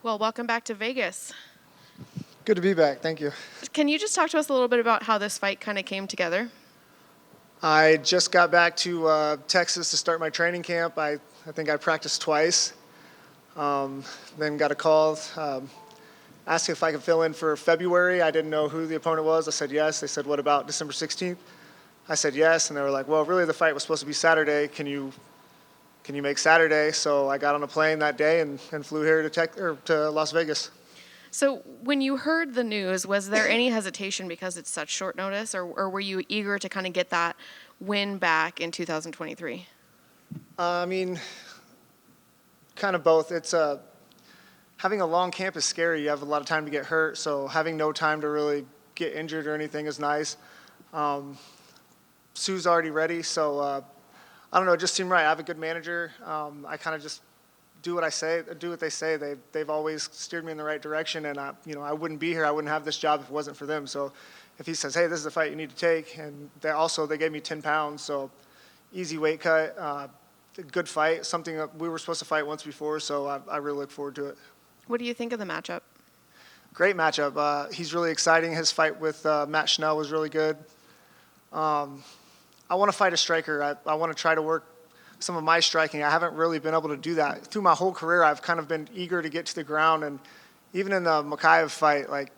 Well, welcome back to Vegas. Good to be back. Thank you. Can you just talk to us a little bit about how this fight kind of came together? I just got back to Texas to start my training camp. I think I practiced twice. Then got a call, asked if I could fill in for February. I didn't know who the opponent was. I said yes. They said, what about December 16th? I said yes. And they were like, well, really the fight was supposed to be Saturday. Can you make Saturday? So I got on a plane that day and flew here to Las Vegas. So when you heard the news, was there any hesitation because it's such short notice, or were you eager to kind of get that win back in 2023? I mean, kind of both. It's having a long camp is scary. You have a lot of time to get hurt, so having no time to really get injured or anything is nice. Sue's already ready, so I don't know. It just seemed right. I have a good manager. I kind of just do what they say. They've always steered me in the right direction, and I wouldn't be here. I wouldn't have this job if it wasn't for them. So if he says, hey, this is the fight you need to take, and they gave me 10 pounds, so easy weight cut, good fight, something that we were supposed to fight once before, so I really look forward to it. What do you think of the matchup? Great matchup. He's really exciting. His fight with Matt Schnell was really good. I want to fight a striker. I want to try to work some of my striking. I haven't really been able to do that. Through my whole career, I've kind of been eager to get to the ground, and even in the Makayev fight, like,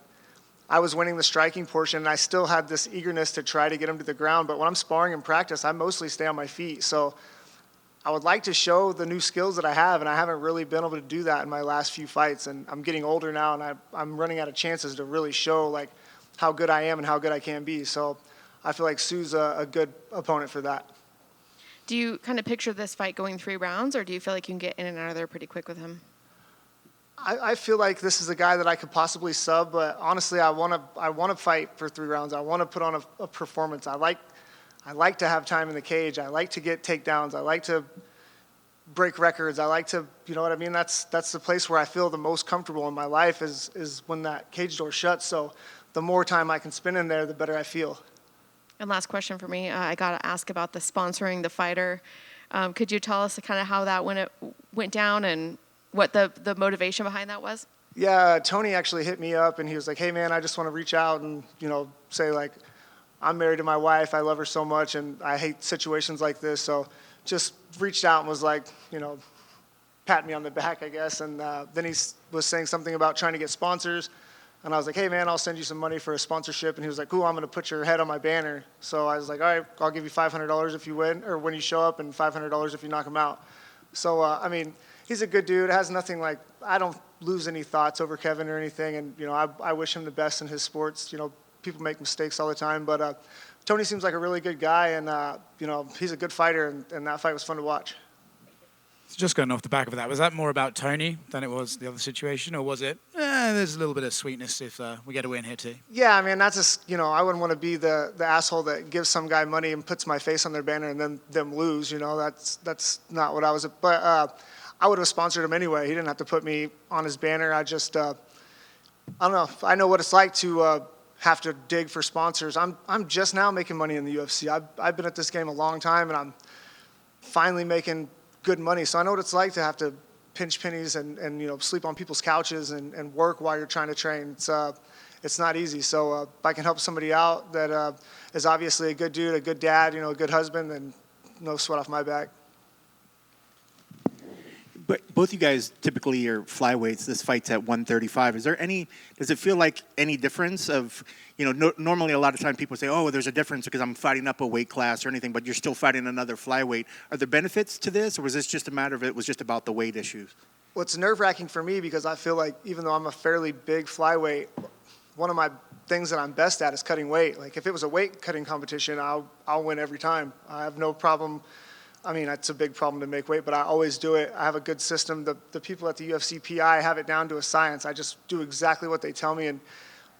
I was winning the striking portion, and I still had this eagerness to try to get him to the ground, but when I'm sparring in practice, I mostly stay on my feet. So I would like to show the new skills that I have, and I haven't really been able to do that in my last few fights, and I'm getting older now, and I'm running out of chances to really show, like, how good I am and how good I can be. So I feel like Sue's a good opponent for that. Do you kind of picture this fight going 3 rounds, or do you feel like you can get in and out of there pretty quick with him? I feel like this is a guy that I could possibly sub, but honestly, I want to fight for 3 rounds. I want to put on a performance. I like to have time in the cage. I like to get takedowns. I like to break records. I like to, you know what I mean? That's the place where I feel the most comfortable in my life is when that cage door shuts. So the more time I can spend in there, the better I feel. And last question for me, I got to ask about the sponsoring the fighter. Could you tell us kind of how that went down and what the motivation behind that was? Yeah, Tony actually hit me up, and he was like, hey, man, I just want to reach out and, say, like, I'm married to my wife. I love her so much, and I hate situations like this. So just reached out and was like, pat me on the back, I guess. And then he was saying something about trying to get sponsors. And I was like, hey, man, I'll send you some money for a sponsorship. And he was like, cool, I'm going to put your head on my banner. So I was like, all right, I'll give you $500 if you win, or when you show up, and $500 if you knock him out. So, he's a good dude. It has nothing like, I don't lose any thoughts over Kevin or anything. And, I wish him the best in his sports. People make mistakes all the time. But Tony seems like a really good guy, and, he's a good fighter, and that fight was fun to watch. So just going off the back of that, was that more about Tony than it was the other situation, or was it, there's a little bit of sweetness if we get a win here too? Yeah, I mean, that's just, I wouldn't want to be the asshole that gives some guy money and puts my face on their banner and then them lose, that's not what I was. But I would have sponsored him anyway. He didn't have to put me on his banner. I just, I don't know. I know what it's like to have to dig for sponsors. I'm just now making money in the UFC. I've been at this game a long time, and I'm finally making good money. So I know what it's like to have to pinch pennies and sleep on people's couches and work while you're trying to train. It's not easy. So if I can help somebody out that is obviously a good dude, a good dad, a good husband, then no sweat off my back. But both you guys typically are flyweights. This fight's at 135. Does it feel like any difference of, normally a lot of times people say, oh, there's a difference because I'm fighting up a weight class or anything, but you're still fighting another flyweight. Are there benefits to this, or was this just a matter of it was just about the weight issues? Well, it's nerve-wracking for me because I feel like even though I'm a fairly big flyweight, one of my things that I'm best at is cutting weight. Like if it was a weight cutting competition, I'll win every time. I have no problem. I mean, it's a big problem to make weight, but I always do it. I have a good system. The people at the UFC PI have it down to a science. I just do exactly what they tell me, and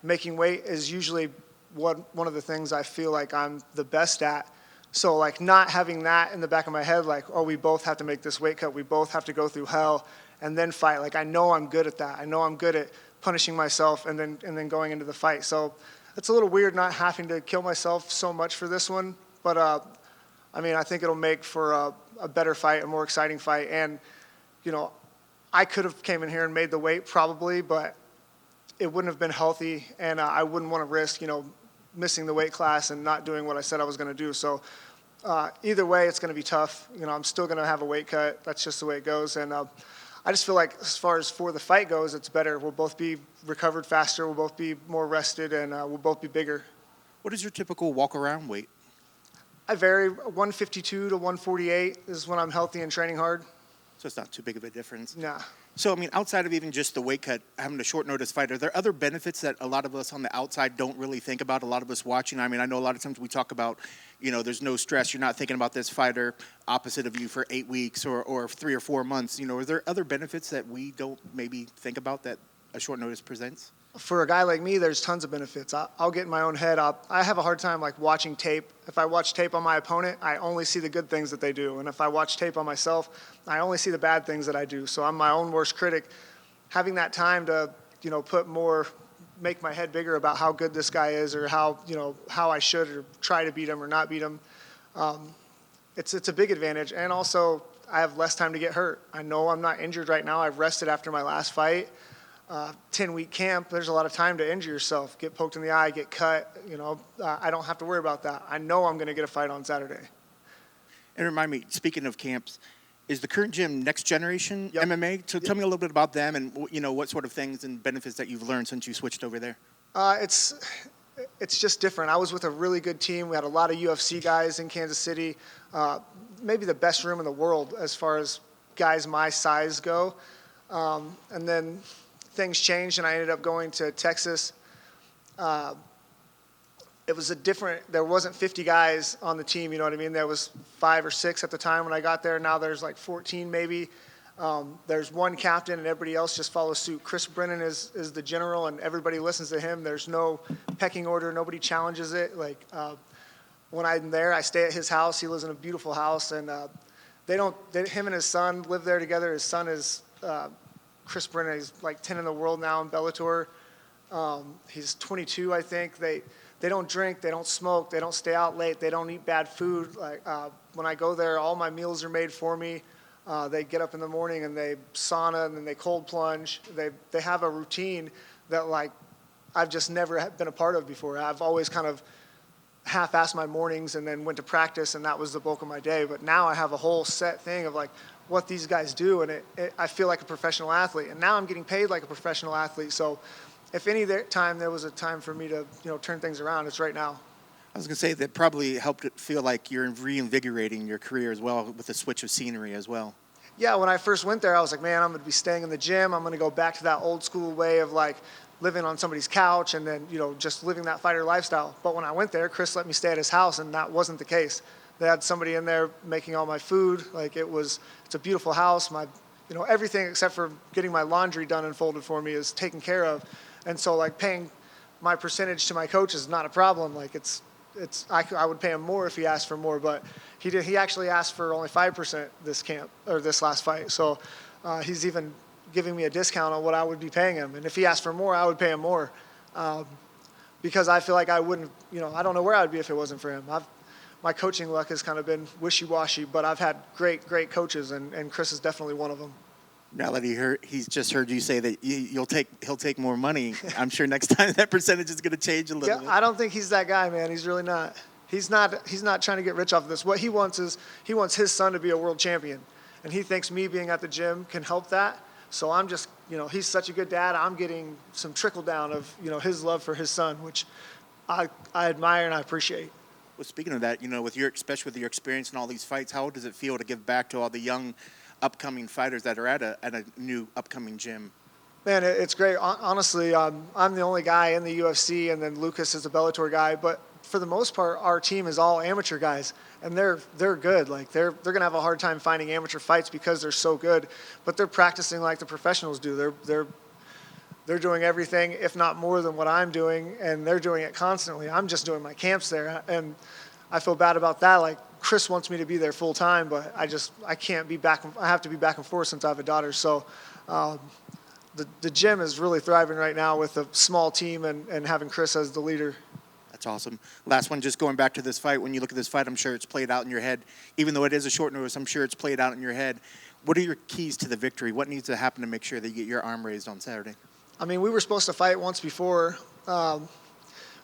making weight is usually one of the things I feel like I'm the best at. So, like, not having that in the back of my head, like, oh, we both have to make this weight cut. We both have to go through hell and then fight. Like, I know I'm good at that. I know I'm good at punishing myself and then going into the fight. So it's a little weird not having to kill myself so much for this one, but I think it'll make for a better fight, a more exciting fight. And, I could have came in here and made the weight probably, but it wouldn't have been healthy, and I wouldn't want to risk, missing the weight class and not doing what I said I was going to do. So either way, it's going to be tough. I'm still going to have a weight cut. That's just the way it goes. And I just feel like as far as for the fight goes, it's better. We'll both be recovered faster. We'll both be more rested, and we'll both be bigger. What is your typical walk-around weight? I vary. 152 to 148 is when I'm healthy and training hard. So it's not too big of a difference. Nah. So, I mean, outside of even just the weight cut, having a short notice fight, are there other benefits that a lot of us on the outside don't really think about, a lot of us watching? I mean, I know a lot of times we talk about, there's no stress. You're not thinking about this fighter opposite of you for 8 weeks or 3 or 4 months. Are there other benefits that we don't maybe think about that a short notice presents? For a guy like me, there's tons of benefits. I'll get in my own head. I have a hard time watching tape. If I watch tape on my opponent, I only see the good things that they do. And if I watch tape on myself, I only see the bad things that I do. So I'm my own worst critic. Having that time to, make my head bigger about how good this guy is or how I should or try to beat him or not beat him, it's a big advantage. And also, I have less time to get hurt. I know I'm not injured right now. I've rested after my last fight. 10-week camp, there's a lot of time to injure yourself, get poked in the eye, get cut. I don't have to worry about that. I know I'm going to get a fight on Saturday. And remind me, speaking of camps, is the current gym Next Generation Yep. MMA? So tell me a little bit about them and what sort of things and benefits that you've learned since you switched over there. It's just different. I was with a really good team. We had a lot of UFC guys in Kansas City, maybe the best room in the world as far as guys my size go. And then things changed, and I ended up going to Texas. It was there wasn't 50 guys on the team, you know what I mean? There was 5 or 6 at the time when I got there. Now there's 14 maybe. There's one captain, and everybody else just follows suit. Chris Brennan is the general, and everybody listens to him. There's no pecking order. Nobody challenges it. When I'm there, I stay at his house. He lives in a beautiful house, and him and his son live there together. His son is Chris Brennan. He's 10 in the world now in Bellator. He's 22, I think. They don't drink, they don't smoke, they don't stay out late, they don't eat bad food. When I go there, all my meals are made for me. They get up in the morning and they sauna and then they cold plunge. They have a routine that I've just never been a part of before. I've always kind of half-assed my mornings and then went to practice, and that was the bulk of my day. But now I have a whole set thing of what these guys do, and I feel like a professional athlete. And now I'm getting paid like a professional athlete. So if time there was a time for me to turn things around, it's right now. I was going to say that probably helped it feel like you're reinvigorating your career as well with the switch of scenery as well. Yeah, when I first went there, I was like, man, I'm going to be staying in the gym. I'm going to go back to that old school way of living on somebody's couch and then, just living that fighter lifestyle. But when I went there, Chris let me stay at his house, and that wasn't the case. They had somebody in there making all my food. It's a beautiful house. Everything except for getting my laundry done and folded for me is taken care of. And so paying my percentage to my coach is not a problem. I would pay him more if he asked for more, but he actually asked for only 5% this camp or this last fight. So he's even giving me a discount on what I would be paying him. And if he asked for more, I would pay him more. Because I feel like I wouldn't, I don't know where I would be if it wasn't for him. My coaching luck has kind of been wishy-washy, but I've had great coaches, and Chris is definitely one of them. Now that he's just heard you say that he'll take more money, I'm sure next time that percentage is going to change a little bit. I don't think he's that guy, man. He's really not. He's not trying to get rich off of this. What he wants is he wants his son to be a world champion, and he thinks me being at the gym can help that. So I'm just, he's such a good dad. I'm getting some trickle down of, his love for his son, which I admire and I appreciate. Well, speaking of that, especially with your experience in all these fights, how does it feel to give back to all the young upcoming fighters that are at a new upcoming gym? Man, it's great. Honestly, I'm the only guy in the UFC, and then Lucas is a Bellator guy. But for the most part, our team is all amateur guys, and they're good. They're gonna have a hard time finding amateur fights because they're so good. But they're practicing like the professionals do. They're doing everything, if not more than what I'm doing, and they're doing it constantly. I'm just doing my camps there, and I feel bad about that. Chris wants me to be there full time, but I can't be back. I have to be back and forth since I have a daughter. So the gym is really thriving right now with a small team and having Chris as the leader. That's awesome. Last one, just going back to this fight. When you look at this fight, I'm sure it's played out in your head. Even though it is a short notice, I'm sure it's played out in your head. what are your keys to the victory? What needs to happen to make sure that you get your arm raised on Saturday? I mean, we were supposed to fight once before, but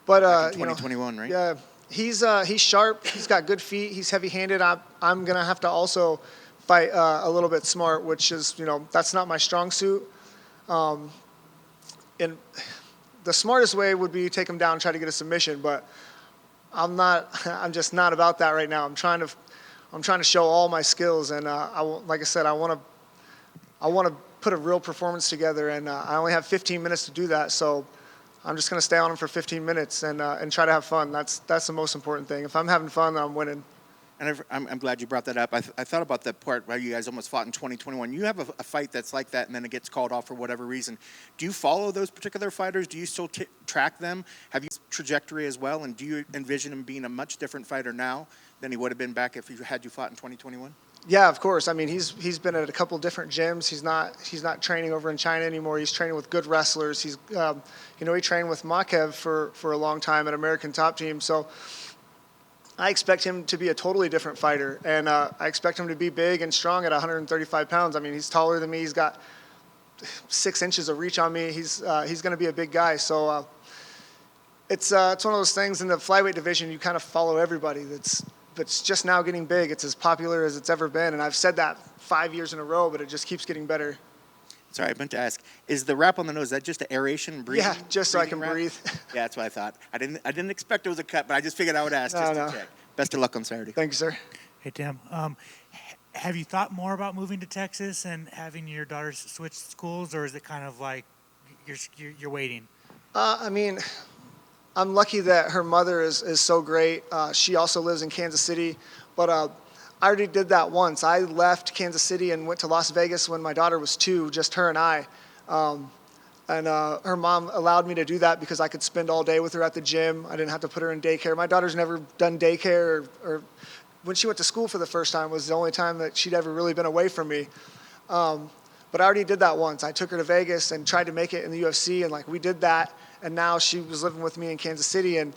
Back in you know, 2021, right? yeah, he's sharp. He's got good feet. He's heavy-handed. I'm gonna have to also fight a little bit smart, which is, you know, that's not my strong suit. And the smartest way would be take him down and try to get a submission, but I'm not. I'm just not about that right now. I'm trying to show all my skills, and like I said, I want to put a real performance together, and I only have 15 minutes to do that. So I'm just going to stay on him for 15 minutes and try to have fun. That's the most important thing. If I'm having fun, then I'm winning. And I'm glad you brought that up. I thought about that part where you guys almost fought in 2021. You have a fight that's like that, and then it gets called off for whatever reason. Do you follow those particular fighters? Do you still track them? Have you trajectory as well? And do you envision him being a much different fighter now than he would have been back if you fought in 2021? Yeah, of course. I mean, he's been at a couple different gyms. He's not training over in China anymore. He's training with good wrestlers. He's he trained with Makev for a long time at American Top Team. So I expect him to be a totally different fighter, and I expect him to be big and strong at 135 pounds. I mean, he's taller than me. He's got 6 inches of reach on me. He's going to be a big guy. So it's one of those things in the flyweight division. You kind of follow everybody. That's just now getting big. It's as popular as it's ever been, and I've said that 5 years in a row, but it just keeps getting better. Sorry, I meant to ask: is the wrap on the nose, is that just an aeration, breathing? Yeah, just so I can wrap? breathe. Yeah, that's what I thought. I didn't expect it was a cut, but I just figured I would ask just to check. Best of luck on Saturday. Thank you, sir. Hey, Tim. Have you thought more about moving to Texas and having your daughter switch schools, or is it kind of like you're waiting? I mean, I'm lucky that her mother is so great. She also lives in Kansas City, but I already did that once. I left Kansas City and went to Las Vegas when my daughter was 2, just her and I. And her mom allowed me to do that because I could spend all day with her at the gym. I didn't have to put her in daycare. My daughter's never done daycare, or when she went to school for the first time was the only time that she'd ever really been away from me. But I already did that once. I took her to Vegas and tried to make it in the UFC, and we did that. And now she was living with me in Kansas City, and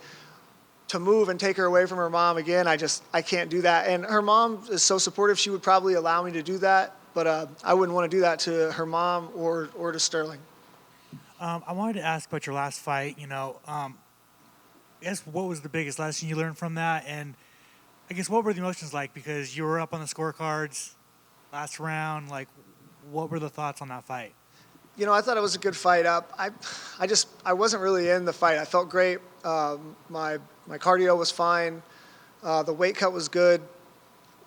to move and take her away from her mom again, I can't do that. And her mom is so supportive, she would probably allow me to do that, but I wouldn't want to do that to her mom or to Sterling. I wanted to ask about your last fight. I guess what was the biggest lesson you learned from that, and I guess what were the emotions like, because you were up on the scorecards last round. What were the thoughts on that fight? I thought it was a good fight. I wasn't really in the fight. I felt great. My cardio was fine. The weight cut was good.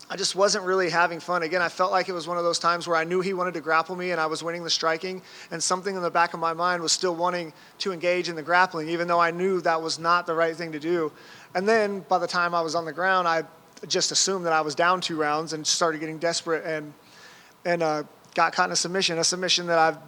I just wasn't really having fun. Again, I felt like it was one of those times where I knew he wanted to grapple me and I was winning the striking, and something in the back of my mind was still wanting to engage in the grappling, even though I knew that was not the right thing to do. And then by the time I was on the ground, I just assumed that I was down 2 rounds and started getting desperate and got caught in a submission that I've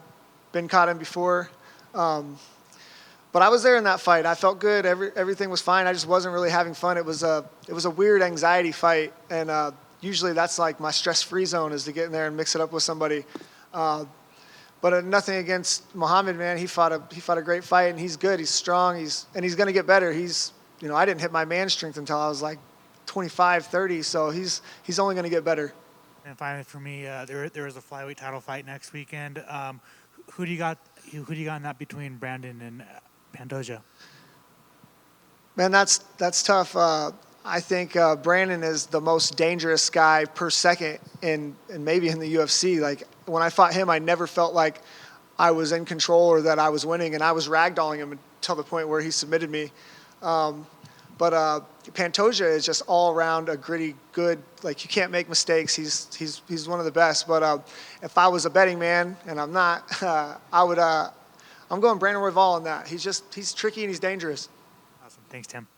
been caught in before. But I was there in that fight. I felt good. Everything was fine. I just wasn't really having fun. It was a weird anxiety fight, and usually that's like my stress-free zone, is to get in there and mix it up with somebody. But nothing against Muhammad, man. He fought a great fight, and he's good. He's strong. He's going to get better. I didn't hit my man strength until I was like 25, 30, so he's only going to get better. And finally, for me, there is a flyweight title fight next weekend. Who do you got in that between Brandon and Pantoja? Man, that's tough. I think Brandon is the most dangerous guy per second and maybe in the UFC. When I fought him, I never felt like I was in control or that I was winning, and I was ragdolling him until the point where he submitted me. But Pantoja is just all around a gritty, good. You can't make mistakes. He's one of the best. But if I was a betting man, and I'm not, I'm going Brandon Royval on that. He's tricky and he's dangerous. Awesome. Thanks, Tim.